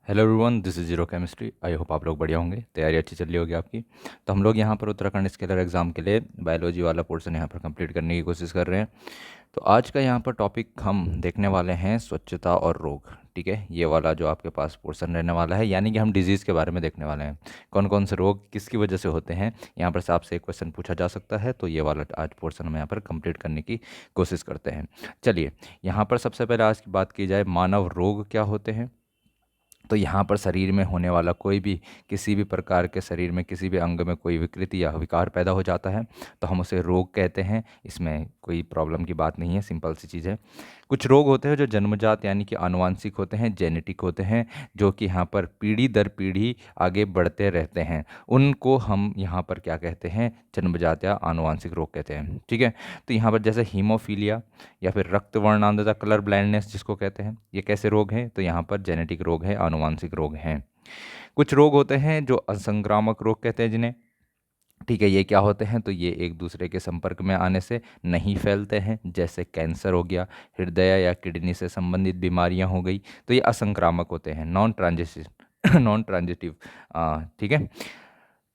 Hello everyone, this is zero chemistry. I hope आप लोग बढ़िया होंगे, तैयारी अच्छी चल रही होगी आपकी। तो हम लोग यहाँ पर उत्तराखंड स्केलर एग्ज़ाम के लिए बायोलॉजी वाला पोर्शन यहाँ पर कंप्लीट करने की कोशिश कर रहे हैं। तो आज का यहाँ पर टॉपिक हम देखने वाले हैं स्वच्छता और रोग। ठीक है, ये वाला जो आपके पास पोर्शन रहने वाला है, यानी कि हम डिजीज़ के बारे में देखने वाले हैं। कौन कौन से रोग किसकी वजह से होते हैं, यहाँ पर से आपसे एक क्वेश्चन पूछा जा सकता है। तो ये वाला आज पोर्शन हम यहाँ पर कंप्लीट करने की कोशिश करते हैं। चलिए, यहाँ पर सबसे पहले आज की बात की जाए, मानव रोग क्या होते हैं। तो यहाँ पर शरीर में होने वाला कोई भी, किसी भी प्रकार के शरीर में किसी भी अंग में कोई विकृति या विकार पैदा हो जाता है तो हम उसे रोग कहते हैं। इसमें कोई प्रॉब्लम की बात नहीं है, सिंपल सी चीज़ है। कुछ रोग होते हैं जो जन्मजात यानी कि आनुवांशिक होते हैं, जेनेटिक होते हैं, जो कि यहाँ पर पीढ़ी दर पीढ़ी आगे बढ़ते रहते हैं। उनको हम यहाँ पर क्या कहते हैं, जन्मजात या आनुवांशिक रोग कहते हैं। ठीक है, तो यहाँ पर जैसे हीमोफीलिया या फिर रक्त वर्णांधता, कलर ब्लाइंडनेस जिसको कहते हैं, ये कैसे रोग हैं, तो यहाँ पर जेनेटिक रोग है, आनुवांशिक रोग हैं। कुछ रोग होते हैं जो असंक्रामक रोग कहते हैं जिन्हें। ठीक है, ये क्या होते हैं, तो ये एक दूसरे के संपर्क में आने से नहीं फैलते हैं, जैसे कैंसर हो गया, हृदय या किडनी से संबंधित बीमारियां हो गई। तो ये असंक्रामक होते हैं, नॉन ट्रांजिटिव नॉन ट्रांजिटिव। ठीक है,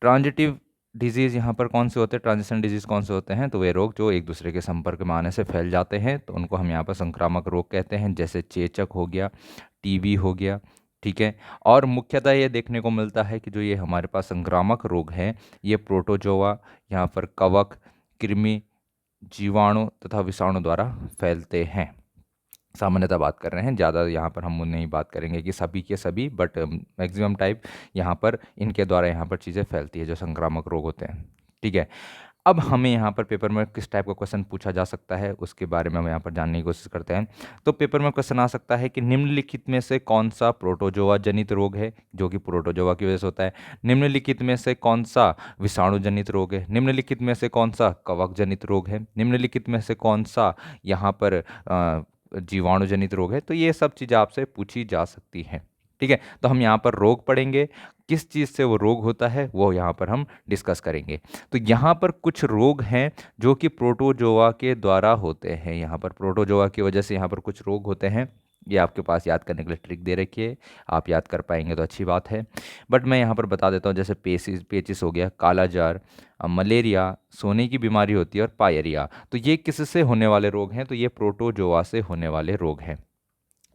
ट्रांजिटिव डिजीज़ यहाँ पर कौन से होते हैं, ट्रांजिशन डिजीज़ कौन से होते हैं, तो वे रोग जो एक दूसरे के संपर्क में आने से फैल जाते हैं, तो उनको हम यहाँ पर संक्रामक रोग कहते हैं, जैसे चेचक हो गया, टीबी हो गया। ठीक है, और मुख्यतः ये देखने को मिलता है कि जो ये हमारे पास संक्रामक रोग हैं, ये प्रोटोजोआ, यहाँ पर कवक, कृमि, जीवाणु तथा विषाणु द्वारा फैलते हैं। सामान्यतः बात कर रहे हैं, ज़्यादा यहाँ पर हम नहीं बात करेंगे कि सभी के सभी, बट मैक्सिमम टाइप यहाँ पर इनके द्वारा यहाँ पर चीज़ें फैलती है जो संक्रामक रोग होते हैं। ठीक है, अब हमें यहाँ पर पेपर में किस टाइप का क्वेश्चन पूछा जा सकता है उसके बारे में हम यहाँ पर जानने की कोशिश करते हैं। तो पेपर में क्वेश्चन आ सकता है कि निम्नलिखित में से कौन सा प्रोटोजोआ जनित रोग है, जो कि प्रोटोजोआ की वजह से होता है। निम्नलिखित में से कौन सा विषाणु जनित रोग है। निम्नलिखित में से कौन सा कवक जनित रोग है। निम्नलिखित में से कौन सा यहाँ पर जीवाणु जनित रोग है। तो ये सब चीज़ें आपसे पूछी जा सकती हैं। ठीक है, तो हम यहाँ पर रोग पढ़ेंगे, किस चीज़ से वो रोग होता है वो यहाँ पर हम डिस्कस करेंगे। तो यहाँ पर कुछ रोग हैं जो कि प्रोटोजोआ के द्वारा होते हैं। यहाँ पर प्रोटोजोआ की वजह से यहाँ पर कुछ रोग होते हैं। ये आपके पास याद करने के लिए ट्रिक दे रखी है, आप याद कर पाएंगे तो अच्छी बात है। बट मैं यहाँ पर बता देता हूँ, जैसे पेचिस हो गया, कालाजार, मलेरिया, सोने की बीमारी होती है, और पायरिया। तो ये किससे होने वाले रोग हैं, तो ये प्रोटोजोआ से होने वाले रोग हैं।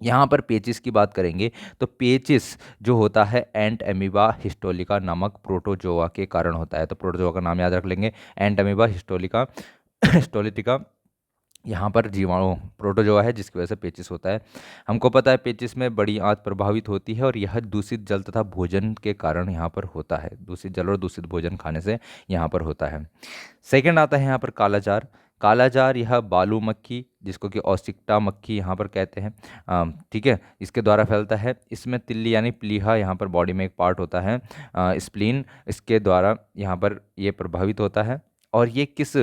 यहाँ पर पेचिस की बात करेंगे तो पेचिस जो होता है एंट एमीबा हिस्टोलिका नामक प्रोटोजोआ के कारण होता है। तो प्रोटोजोआ का नाम याद रख लेंगे, एंट एमीबा हिस्टोलिका हिस्टोलिटिका। यहाँ पर जीवाणु प्रोटोजोआ है जिसकी वजह से पेचिस होता है। हमको पता है पेचिस में बड़ी आंत प्रभावित होती है और यह दूषित जल तथा भोजन के कारण यहाँ पर होता है। दूषित जल और दूषित भोजन खाने से यहाँ पर होता है। सेकंड आता है यहाँ पर कालाजार। कालाजार यह बालू मक्खी, जिसको कि औसिक्टा मक्खी यहाँ पर कहते हैं, ठीक है, इसके द्वारा फैलता है। इसमें तिल्ली यानी प्लीहा यहाँ पर बॉडी में एक पार्ट होता है, स्प्लीन, इसके द्वारा यहाँ पर ये प्रभावित होता है। और ये किस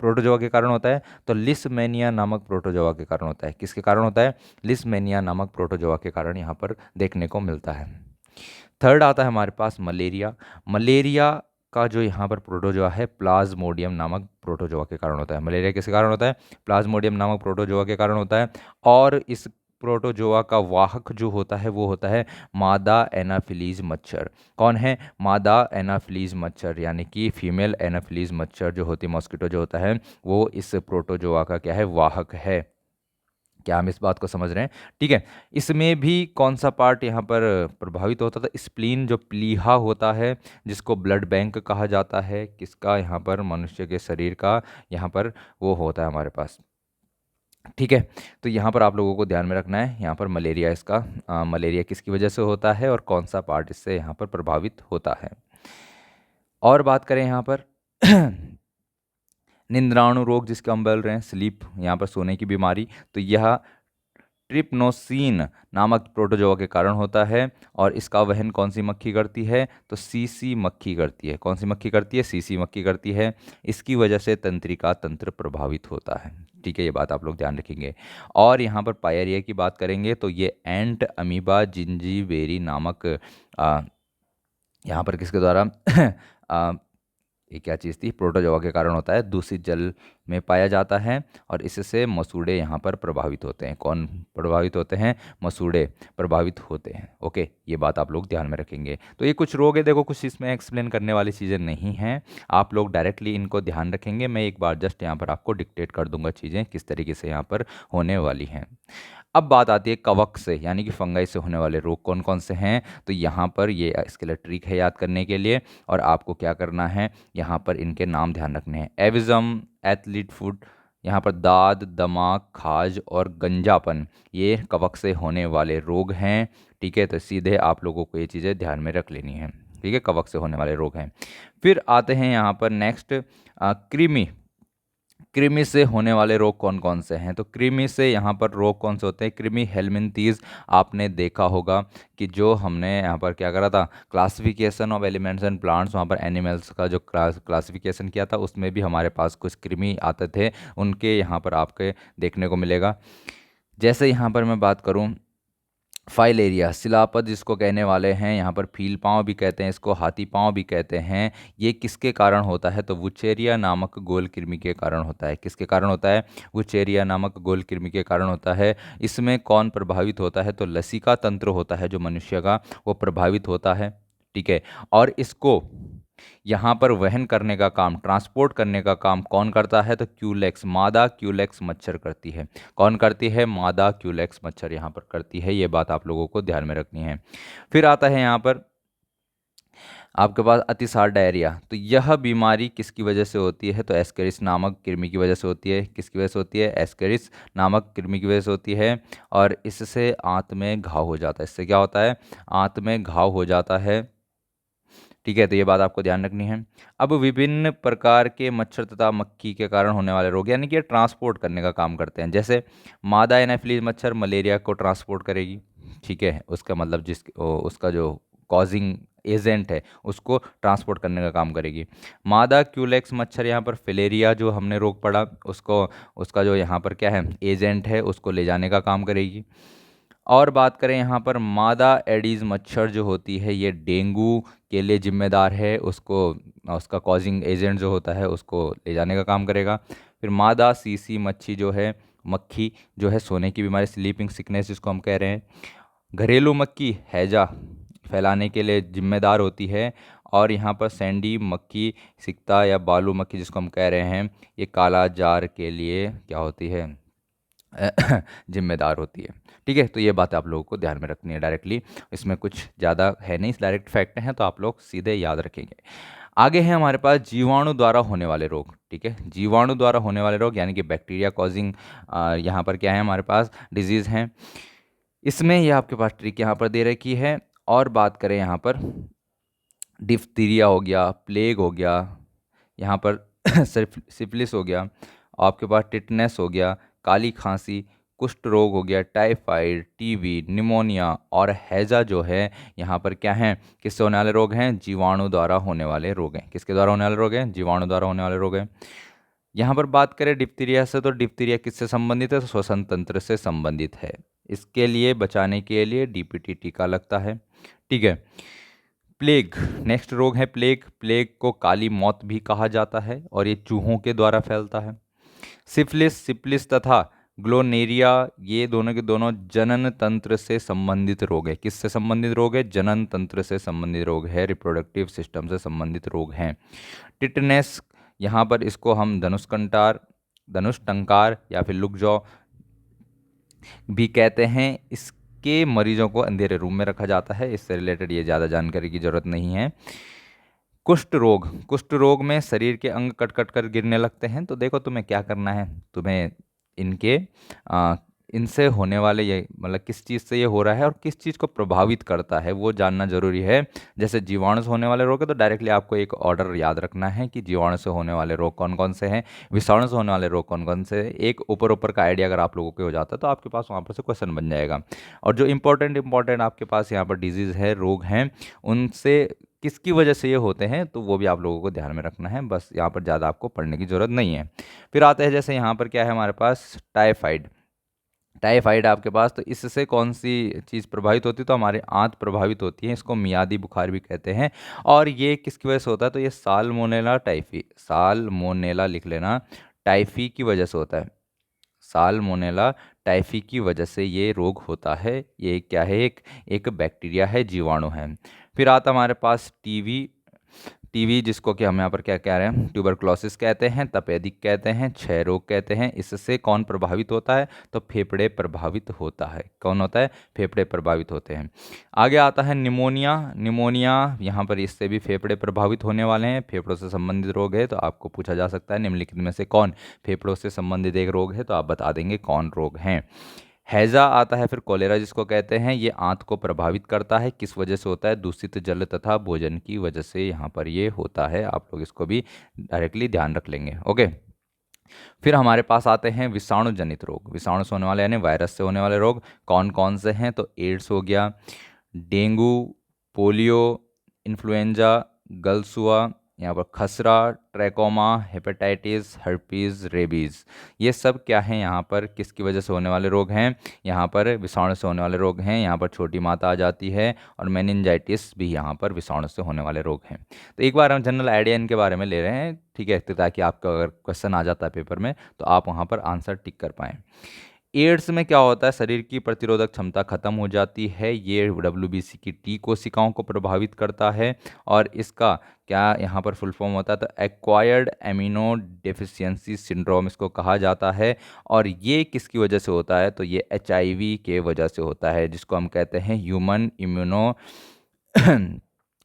प्रोटोजोआ के कारण होता है, तो लिस्मेनिया नामक प्रोटोजोआ के कारण होता है। किसके कारण होता है, लिस्मेनिया नामक प्रोटोजोआ के कारण यहाँ पर देखने को मिलता है। थर्ड आता है हमारे पास मलेरिया। मलेरिया का जो यहाँ पर प्रोटोजोआ है, प्लाज्मोडियम नामक प्रोटोजोआ के कारण होता है। मलेरिया किसके कारण होता है, प्लाज्मोडियम नामक प्रोटोजोआ के कारण होता है। और इस प्रोटोजोआ का वाहक जो होता है वो होता है मादा एनाफिलीज मच्छर। कौन है, मादा एनाफिलीज मच्छर, यानी कि फीमेल एनाफिलीज मच्छर जो होती है, मॉस्किटो जो होता है, वो इस प्रोटोजोआ का क्या है, वाहक है। क्या हम इस बात को समझ रहे हैं। ठीक है, इसमें भी कौन सा पार्ट यहाँ पर प्रभावित होता था, स्प्लीन जो प्लीहा होता है, जिसको ब्लड बैंक कहा जाता है, किसका, यहाँ पर मनुष्य के शरीर का, यहाँ पर वो होता है हमारे पास। ठीक है, तो यहाँ पर आप लोगों को ध्यान में रखना है, यहाँ पर मलेरिया इसका, मलेरिया किसकी वजह से होता है और कौन सा पार्ट इससे यहाँ पर प्रभावित होता है। और बात करें यहाँ पर निंद्राणु रोग जिसके हम बोल रहे हैं, स्लीप, यहाँ पर सोने की बीमारी, तो यह ट्रिप्नोसीन नामक प्रोटोजोआ के कारण होता है। और इसका वहन कौन सी मक्खी करती है, तो सीसी मक्खी करती है। कौन सी मक्खी करती है, सीसी मक्खी करती है। इसकी वजह से तंत्रिका तंत्र प्रभावित होता है। ठीक है, ये बात आप लोग ध्यान रखेंगे। और यहाँ पर पायरिया की बात करेंगे तो ये एंट अमीबा जिंजीबेरी नामक यहाँ पर किसके द्वारा ये क्या चीज़ थी, प्रोटोजोआ के कारण होता है, दूषित जल में पाया जाता है और इससे मसूड़े यहाँ पर प्रभावित होते हैं। कौन प्रभावित होते हैं, मसूड़े प्रभावित होते हैं। ओके, ये बात आप लोग ध्यान में रखेंगे। तो ये कुछ रोग है, देखो कुछ इसमें एक्सप्लेन करने वाली चीज़ें नहीं हैं, आप लोग डायरेक्टली इनको ध्यान रखेंगे। मैं एक बार जस्ट यहाँ पर आपको डिक्टेट कर दूंगा चीज़ें किस तरीके से यहाँ पर होने वाली हैं। अब बात आती है कवक से, यानी कि फंगाई से होने वाले रोग कौन कौन से हैं। तो यहाँ पर ये इसके लिए ट्रिक है याद करने के लिए, और आपको क्या करना है, यहाँ पर इनके नाम ध्यान रखने हैं। एविज्म, एथलीट फुट, यहाँ पर दाद, दमा, खाज और गंजापन, ये कवक से होने वाले रोग हैं। ठीक है, तो सीधे आप लोगों को ये चीज़ें ध्यान में रख लेनी है। ठीक है, कवक से होने वाले रोग हैं। फिर आते हैं यहाँ पर नेक्स्ट, कृमि। कृमि से होने वाले रोग कौन कौन से हैं। तो कृमि से यहाँ पर रोग कौन से होते हैं, कृमि हेलमिंथीज। आपने देखा होगा कि जो हमने यहाँ पर क्या करा था, classification of elements and plants, वहाँ पर एनिमल्स का जो क्लासिफिकेशन किया था, उसमें भी हमारे पास कुछ कृमि आते थे, उनके यहाँ पर आपके देखने को मिलेगा। जैसे यहाँ पर मैं बात करूँ, फाइलेरिया, शिलापद जिसको कहने वाले हैं, यहाँ पर फील पाँव भी कहते हैं इसको, हाथी पाँव भी कहते हैं। ये किसके कारण होता है, तो वुचेरिया नामक गोल कृमि के कारण होता है। किसके कारण होता है, वुचेरिया नामक गोल कृमि के कारण होता है। इसमें कौन प्रभावित होता है, तो लसिका तंत्र होता है जो मनुष्य का, वो प्रभावित होता है। ठीक है, और इसको यहाँ पर वहन करने का काम, ट्रांसपोर्ट करने का काम कौन करता है, तो क्यूलेक्स, मादा क्यूलेक्स मच्छर करती है। कौन करती है, मादा क्यूलेक्स मच्छर यहाँ पर करती है। ये बात आप लोगों को ध्यान में रखनी है। फिर आता है यहाँ पर आपके पास अतिसार डायरिया। तो यह बीमारी किसकी वजह से होती है, तो एस्केरिस नामक कृमि की वजह से होती है। किसकी वजह से होती है, एस्केरिस नामक कृमि की वजह से होती है। और इससे आंत में घाव हो जाता है। इससे क्या होता है, आंत में घाव हो जाता है। ठीक है, तो ये बात आपको ध्यान रखनी है। अब विभिन्न प्रकार के मच्छर तथा मक्खी के कारण होने वाले रोग, यानी कि ये ट्रांसपोर्ट करने का काम करते हैं। जैसे मादा एनाफिलीज मच्छर मलेरिया को ट्रांसपोर्ट करेगी। ठीक है, उसका मतलब उसका जो कॉजिंग एजेंट है उसको ट्रांसपोर्ट करने का काम करेगी। मादा क्यूलेक्स मच्छर यहाँ पर फिलेरिया जो हमने रोग पढ़ा उसको, उसका जो यहाँ पर क्या है एजेंट है, उसको ले जाने का काम करेगी। और बात करें यहाँ पर मादा एडीज मच्छर जो होती है, ये डेंगू के लिए जिम्मेदार है, उसको उसका कॉजिंग एजेंट जो होता है उसको ले जाने का काम करेगा। फिर मादा सीसी मच्छी जो है, मक्खी जो है सोने की बीमारी, स्लीपिंग सिकनेस जिसको हम कह रहे हैं, घरेलू मक्खी हैजा फैलाने के लिए जिम्मेदार होती है। और यहाँ पर सैंडी मक्खी, सिकता या बालू मक्खी जिसको हम कह रहे हैं, ये काला जार के लिए क्या होती है जिम्मेदार होती है। ठीक है, तो ये बात आप लोगों को ध्यान में रखनी है डायरेक्टली, इसमें कुछ ज़्यादा है नहीं, डायरेक्ट फैक्ट हैं तो आप लोग सीधे याद रखेंगे। आगे है हमारे पास जीवाणु द्वारा होने वाले रोग। ठीक है, जीवाणु द्वारा होने वाले रोग यानी कि बैक्टीरिया कॉजिंग, यहाँ पर क्या है हमारे पास डिजीज़ हैं। इसमें ये आपके पास ट्रिक यहाँ पर दे रखी है। और बात करें यहाँ पर डिफ्थीरिया हो गया, प्लेग हो गया, यहाँ पर सिफिलिस हो गया, आपके पास टिटनेस हो गया, काली खांसी, कुष्ठ रोग हो गया, टाइफाइड, टीबी, निमोनिया और हैजा जो है, यहाँ पर क्या हैं, किससे होने वाले रोग हैं, जीवाणु द्वारा होने वाले रोग हैं। किसके द्वारा होने वाले रोग हैं, जीवाणु द्वारा होने वाले रोग हैं। यहाँ पर बात करें डिप्थीरिया से, तो डिप्थीरिया किससे संबंधित है, तो श्वसन तंत्र से संबंधित है। इसके लिए बचाने के लिए डीपीटी टीका लगता है। ठीक है, प्लेग, नेक्स्ट रोग है प्लेग। प्लेग को काली मौत भी कहा जाता है और ये चूहों के द्वारा फैलता है। सिफिलिस, सिफिलिस तथा ग्लोनेरिया, ये दोनों के दोनों जनन तंत्र से संबंधित रोग है। किससे संबंधित रोग है, जनन तंत्र से संबंधित रोग है, रिप्रोडक्टिव सिस्टम से संबंधित रोग हैं। टिटनेस, यहाँ पर इसको हम धनुष टंकार या फिर लुकजॉ भी कहते हैं। इसके मरीजों को अंधेरे रूम में रखा जाता है। इससे रिलेटेड ये ज़्यादा जानकारी की ज़रूरत नहीं है। कुष्ठ रोग, कुष्ठ रोग में शरीर के अंग कट कट कर गिरने लगते हैं। तो देखो तुम्हें क्या करना है, तुम्हें इनके इनसे होने वाले ये मतलब किस चीज़ से ये हो रहा है और किस चीज़ को प्रभावित करता है वो जानना जरूरी है। जैसे जीवाणु से होने वाले रोग है तो डायरेक्टली आपको एक ऑर्डर याद रखना है कि जीवाणु से होने वाले रोग कौन कौन से हैं, विषाणु से होने वाले रोग कौन कौन से हैं। एक ऊपर ऊपर का आइडिया अगर आप लोगों को हो जाता है तो आपके पास वहाँ पर से क्वेश्चन बन जाएगा। और जो इंपॉर्टेंट आपके पास यहाँ पर डिजीज़ है, रोग हैं, उनसे किसकी वजह से ये होते हैं तो वो भी आप लोगों को ध्यान में रखना है। बस यहाँ पर ज़्यादा आपको पढ़ने की ज़रूरत नहीं है। फिर आते हैं जैसे यहाँ पर क्या है हमारे पास टाइफाइड। टाइफाइड आपके पास, तो इससे कौन सी चीज़ प्रभावित होती है, तो हमारी आंत प्रभावित होती है, इसको मियादी बुखार भी कहते हैं। और ये किसकी वजह से होता है, तो ये साल्मोनेला टाइफी, साल्मोनेला लिख लेना, टाइफी की वजह से होता है। साल्मोनेला टाइफी की वजह से ये रोग होता है। ये क्या है, एक एक बैक्टीरिया है, जीवाणु है। फिर आता हमारे पास टीवी, टीवी जिसको कि हम यहाँ पर क्या कह रहे हैं, ट्यूबरक्लोसिस कहते हैं, तपेदिक कहते हैं, क्षय रोग कहते हैं। इससे कौन प्रभावित होता है, तो फेफड़े प्रभावित होता है। कौन होता है, फेफड़े प्रभावित होते हैं। आगे आता है निमोनिया, निमोनिया यहाँ पर इससे भी फेफड़े प्रभावित होने वाले हैं। फेफड़ों से संबंधित रोग है, तो आपको पूछा जा सकता है निम्नलिखित में से कौन फेफड़ों से संबंधित एक रोग है, तो आप बता देंगे कौन रोग हैं। हैजा आता है, फिर कोलेरा जिसको कहते हैं, ये आंत को प्रभावित करता है। किस वजह से होता है, दूषित जल तथा भोजन की वजह से यहाँ पर ये होता है। आप लोग इसको भी डायरेक्टली ध्यान रख लेंगे। ओके, फिर हमारे पास आते हैं विषाणु जनित रोग, विषाणु से होने वाले यानी वायरस से होने वाले रोग कौन कौन से हैं, तो एड्स हो गया, डेंगू, पोलियो, इन्फ्लुएंजा, गलसुआ, यहाँ पर खसरा, ट्रैकोमा, हेपेटाइटिस, हर्पीज, रेबीज, ये सब क्या हैं, यहाँ पर किसकी वजह से होने वाले रोग हैं, यहाँ पर विषाणु से होने वाले रोग हैं। यहाँ पर छोटी माता आ जाती है, और मेनिंजाइटिस भी यहाँ पर विषाणु से होने वाले रोग हैं। तो एक बार हम जनरल आइडिया इनके बारे में ले रहे हैं, ठीक है, तो ताकि आपका अगर क्वेश्चन आ जाता है पेपर में तो आप वहाँ पर आंसर टिक कर पाएँ। एड्स में क्या होता है, शरीर की प्रतिरोधक क्षमता खत्म हो जाती है। ये WBC की टी कोशिकाओं को प्रभावित करता है। और इसका क्या यहाँ पर फुल फॉर्म होता है, तो एक्वायर्ड एमिनो डेफिशिएंसी सिंड्रोम इसको कहा जाता है। और ये किसकी वजह से होता है, तो ये HIV के वजह से होता है, जिसको हम कहते हैं ह्यूमन इम्यूनो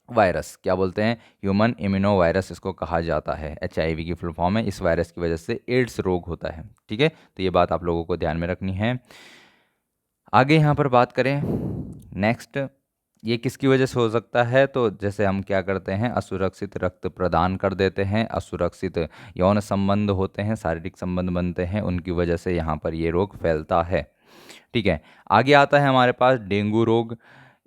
वायरस, क्या बोलते हैं, ह्यूमन इम्यूनो वायरस इसको कहा जाता है। HIV की फुल फॉर्म है। इस वायरस की वजह से एड्स रोग होता है। ठीक है, तो ये बात आप लोगों को ध्यान में रखनी है। आगे यहाँ पर बात करें नेक्स्ट, ये किसकी वजह से हो सकता है, तो जैसे हम क्या करते हैं, असुरक्षित रक्त प्रदान कर देते हैं, असुरक्षित यौन संबंध होते हैं, शारीरिक संबंध बनते हैं, उनकी वजह से यहाँ पर ये रोग फैलता है। ठीक है, आगे आता है हमारे पास डेंगू रोग।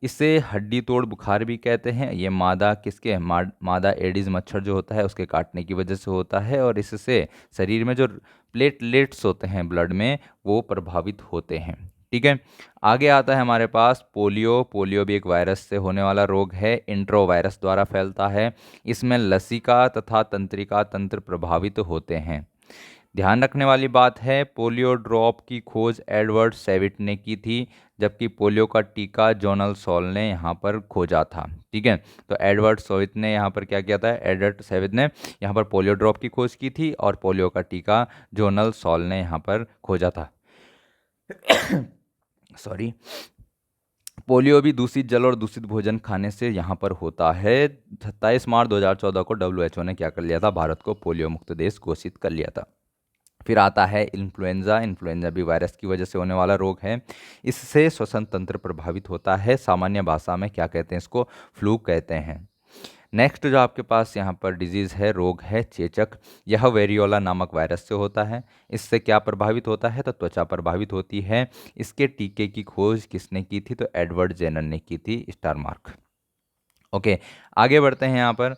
इसे हड्डी तोड़ बुखार भी कहते हैं। ये मादा किसके, मादा एडिस मच्छर जो होता है उसके काटने की वजह से होता है। और इससे शरीर में जो प्लेटलेट्स होते हैं ब्लड में, वो प्रभावित होते हैं। ठीक है, आगे आता है हमारे पास पोलियो। पोलियो भी एक वायरस से होने वाला रोग है, इंट्रो वायरस द्वारा फैलता है। इसमें लसिका तथा तंत्रिका तंत्र प्रभावित होते हैं। ध्यान रखने वाली बात है, पोलियो ड्रॉप की खोज एडवर्ड सेविट ने की थी, जबकि पोलियो का टीका जोनल सॉल ने यहाँ पर खोजा था। ठीक है, तो एडवर्ड सेविट ने यहाँ पर क्या किया था, एडवर्ड सेविट ने यहाँ पर पोलियो ड्रॉप की खोज की थी, और पोलियो का टीका जोनल सॉल ने यहाँ पर खोजा था। सॉरी, पोलियो भी दूषित जल और दूषित भोजन खाने से यहाँ पर होता है। 27 मार्च 2014 को WHO ने क्या कर लिया था, भारत को पोलियो मुक्त देश घोषित कर लिया था। फिर आता है इन्फ्लुएंजा। इन्फ्लुएंजा भी वायरस की वजह से होने वाला रोग है। इससे श्वसन तंत्र प्रभावित होता है। सामान्य भाषा में क्या कहते हैं, इसको फ्लू कहते हैं। नेक्स्ट जो आपके पास यहाँ पर डिजीज़ है, रोग है चेचक। यह वेरियोला नामक वायरस से होता है। इससे क्या प्रभावित होता है, तो त्वचा प्रभावित होती है। इसके टीके की खोज किसने की थी, तो एडवर्ड जेनर ने की थी, स्टार मार्क। ओके, आगे बढ़ते हैं यहाँ पर।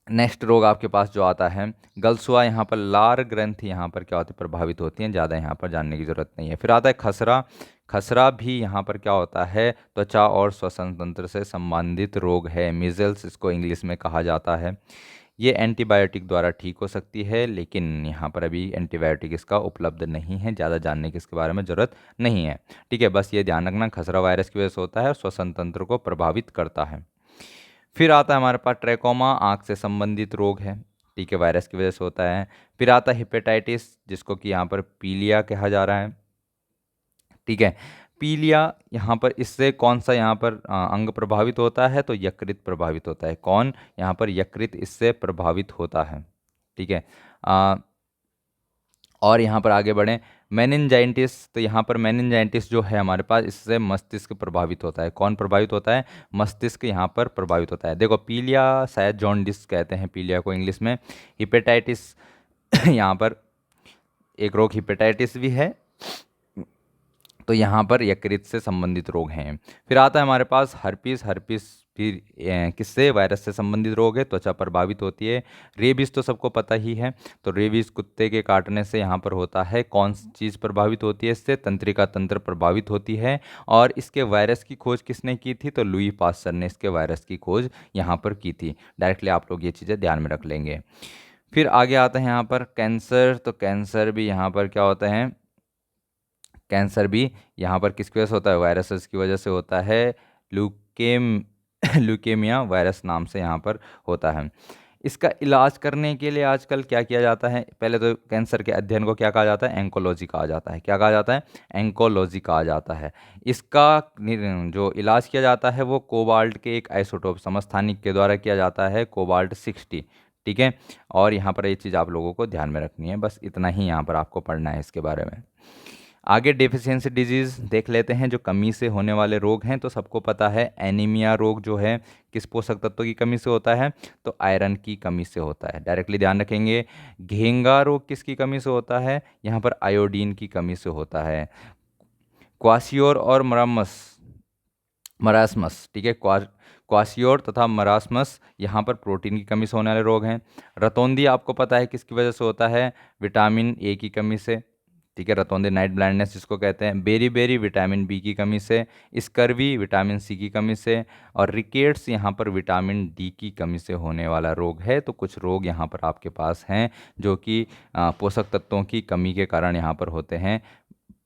नेक्स्ट रोग आपके पास जो आता है गलसुआ, यहाँ पर लार ग्रंथि यहाँ पर क्या होती है, प्रभावित होती हैं। ज़्यादा यहाँ पर जानने की ज़रूरत नहीं है। फिर आता है खसरा। खसरा भी यहाँ पर क्या होता है, त्वचा और श्वसन तंत्र से संबंधित रोग है। मीजल्स इसको इंग्लिश में कहा जाता है। ये एंटीबायोटिक द्वारा ठीक हो सकती है, लेकिन यहाँ पर अभी एंटीबायोटिक इसका उपलब्ध नहीं है। ज़्यादा जानने की इसके बारे में ज़रूरत नहीं है। ठीक है, बस ये ध्यान रखना, खसरा वायरस की वजह से होता है और श्वसन तंत्र को प्रभावित करता है। फिर आता है हमारे पास ट्रैकोमा, आँख से संबंधित रोग है। ठीक है, वायरस की वजह से होता है। फिर आता है हेपेटाइटिस, जिसको कि यहाँ पर पीलिया कहा जा रहा है। ठीक है, पीलिया यहाँ पर इससे कौन सा यहाँ पर अंग प्रभावित होता है, तो यकृत प्रभावित होता है। कौन, यहाँ पर यकृत इससे प्रभावित होता है। ठीक है, और यहाँ पर आगे बढ़ें, मेनिनजाइटिस। तो यहाँ पर मेनिनजाइटिस जो है हमारे पास, इससे मस्तिष्क प्रभावित होता है। कौन प्रभावित होता है, मस्तिष्क यहाँ पर प्रभावित होता है। देखो, पीलिया शायद जॉन्डिस कहते हैं पीलिया को इंग्लिश में। हिपेटाइटिस यहाँ पर एक रोग हिपेटाइटिस भी है, तो यहाँ पर यकृत से संबंधित रोग हैं। फिर आता है हमारे पास हर्पीस। हर्पीस फिर किससे, वायरस से संबंधित रोग है, त्वचा प्रभावित होती है। रेबीज तो सबको पता ही है, तो रेबीज कुत्ते के काटने से यहाँ पर होता है। कौन सी चीज़ प्रभावित होती है इससे, तंत्रिका तंत्र प्रभावित होती है। और इसके वायरस की खोज किसने की थी, तो लुई पास्चर ने इसके वायरस की खोज यहाँ पर की थी। डायरेक्टली आप लोग ये चीज़ें ध्यान में रख लेंगे। फिर आगे आते हैं यहाँ पर कैंसर। तो कैंसर भी यहाँ पर क्या होता है, कैंसर भी यहाँ पर किसकी वजह से होता है, वायरसेस की वजह से होता है। ल्यूकेम ल्यूकेमिया वायरस नाम से यहाँ पर होता है। इसका इलाज करने के लिए आजकल क्या किया जाता है, पहले तो कैंसर के अध्ययन को क्या कहा जाता है, एंकोलॉजी कहा जाता है। क्या कहा जाता है, एंकोलॉजी कहा जाता है। इसका जो इलाज किया जाता है वो कोबाल्ट के एक आइसोटोप समस्थानिक के द्वारा किया जाता है, कोबाल्ट 60। ठीक है, और यहाँ पर ये चीज़ आप लोगों को ध्यान में रखनी है, बस इतना ही यहाँ पर आपको पढ़ना है इसके बारे में। आगे डेफिशिएंसी डिजीज़ देख लेते हैं, जो कमी से होने वाले रोग हैं। तो सबको पता है एनीमिया रोग जो है किस पोषक तत्व की कमी से होता है, तो आयरन की कमी से होता है। डायरेक्टली ध्यान रखेंगे। घेंगा रोग किसकी कमी से होता है, यहाँ पर आयोडीन की कमी से होता है। क्वासियोर और मरासमस, ठीक है, क्वासियोर तथा मरासमस यहाँ पर प्रोटीन की कमी से होने वाले रोग हैं। रतौंधी आपको पता है किसकी वजह से होता है, विटामिन ए की कमी से। ठीक है, रतौंधी नाइट ब्लाइंडनेस जिसको कहते हैं। बेरी बेरी विटामिन बी की कमी से। स्कर्वी विटामिन सी की कमी से। और रिकेट्स यहाँ पर विटामिन डी की कमी से होने वाला रोग है। तो कुछ रोग यहाँ पर आपके पास हैं जो कि पोषक तत्वों की कमी के कारण यहाँ पर होते हैं।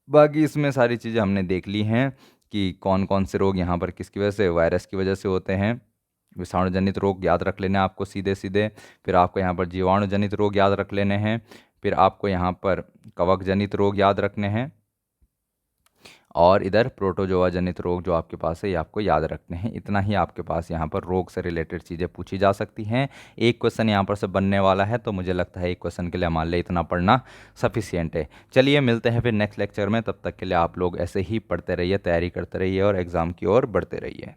बाकी इसमें सारी चीज़ें हमने देख ली हैं कि कौन कौन से रोग यहाँ पर किसकी वजह से, वायरस की वजह से होते हैं। विषाणु जनित रोग याद रख लेने आपको सीधे सीधे। फिर आपको यहाँ पर जीवाणु जनित रोग याद रख लेने हैं। फिर आपको यहाँ पर कवक जनित रोग याद रखने हैं। और इधर प्रोटोजोआ जनित रोग जो आपके पास है ये आपको याद रखने हैं। इतना ही आपके पास यहाँ पर रोग से रिलेटेड चीज़ें पूछी जा सकती हैं। एक क्वेश्चन यहाँ पर से बनने वाला है, तो मुझे लगता है एक क्वेश्चन के लिए मान ले इतना पढ़ना सफिशियंट है। चलिए मिलते हैं फिर नेक्स्ट लेक्चर में, तब तक के लिए आप लोग ऐसे ही पढ़ते रहिए, तैयारी करते रहिए और एग्ज़ाम की ओर बढ़ते रहिए।